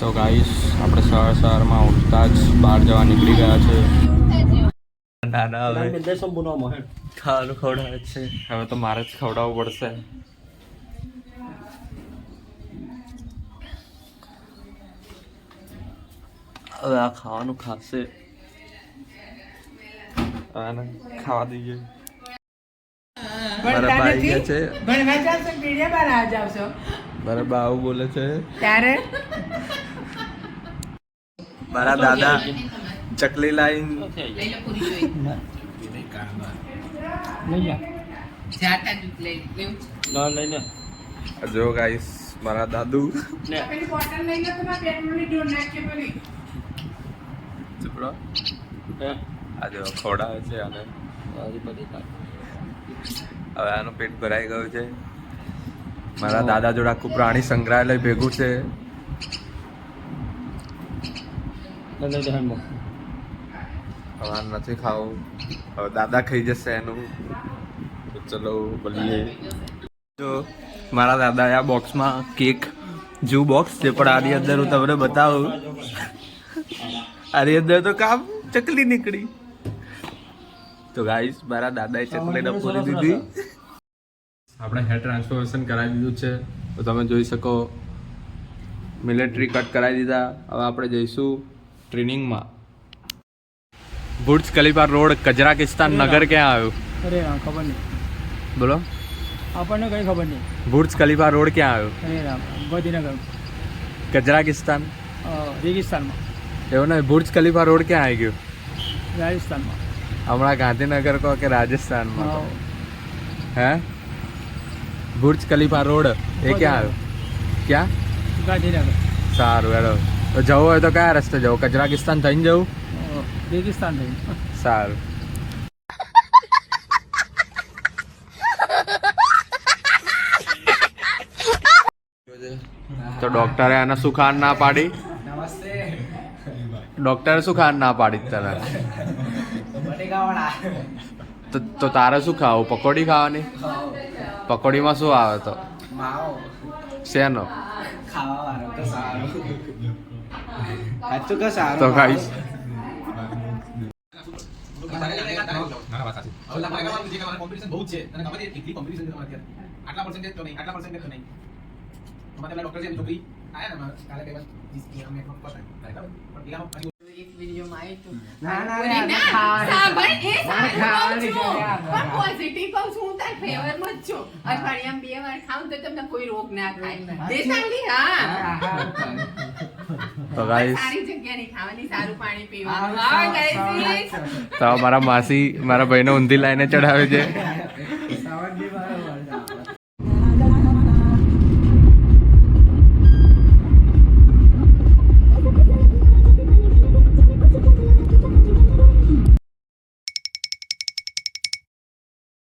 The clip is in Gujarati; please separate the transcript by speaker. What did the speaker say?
Speaker 1: તો ગાઈસ આપણે સવારમાં ઉઠતા જ બહાર જવા નીકળી ગયા છે. દાદા હવે ખાવાનું ખવડાવે છે. હવે તો મારે જ ખવડાવવું પડશે. હવે આ ખાવાનું ખાશે. ખાવા દઈએ. મારા ભાઈ ગયા છે. મારા બાઉ બોલે છે ત્યારે મારા દાદા ચકલી લાઈન જો ગાઈસ મારા દાદુ આજે ખવડાવે છે અને હવે આનું પેટ ભરાઈ ગયું છે. મારા દાદા જોડે આખું પ્રાણી સંગ્રહાલય ભેગું છે. હવે નથી ખાવું. હવે દાદા ખાઈ જશે એનું. તો ચલો બોલીએ. જો મારા દાદા આ બોક્સમાં કેક જુ બોક્સ છે પણ આની અંદર હું તમને બતાવું. આની અંદર તો કામ ચકલી નીકળી. તો ગાઈસ મારા દાદાએ ચકલીને પૂરી દીધી. આપણે હેર ટ્રાન્સફોર્મેશન કરાવી દીધું છે. તો તમે જોઈ શકો મિલિટરી કટ કરાવી દીધા. હવે આપણે જઈશું ટ્રેનિંગમાં. બુર્જ ખલીફા રોડ કઝરાકિસ્તાન નગર ક્યાં આવ્યું?
Speaker 2: અરે રામ ખબર નહીં.
Speaker 1: બોલો.
Speaker 2: આપણને કઈ ખબર નહીં.
Speaker 1: બુર્જ ખલીફા રોડ ક્યાં આવ્યું?
Speaker 2: અરે રામ ગાંધીનગર
Speaker 1: કઝરાકિસ્તાન
Speaker 2: રેગિસ્તાનમાં.
Speaker 1: એવું નહીં, બુર્જ ખલીફા રોડ ક્યાં આવી ગયું?
Speaker 2: રાજસ્થાનમાં.
Speaker 1: હમણાં ગાંધીનગર કહો કે રાજસ્થાનમાં? હે બુર્જ ખલીફા રોડ એ ક્યાં આવ્યું? ક્યાં?
Speaker 2: ગાંધીનગર.
Speaker 1: સારું હેડો. તો જવું હોય તો કયા રસ્તે જવું? કઝરાકિસ્તાન થઈને જવું?
Speaker 2: રેગિસ્તાન થઈ.
Speaker 1: સારું. તો ડોક્ટરે આને શું ખાન ના પાડી? ડોક્ટરે શું ખાન ના પાડી તને? તો તારે શું ખાવું? પકોડી ખાવાની? પકોડીમાં શું આવે? તો શેનો? તો ખાઈશ. તો મારા માસી મારા ભાઈને ઊંધી લાઈને ચડાવે છે.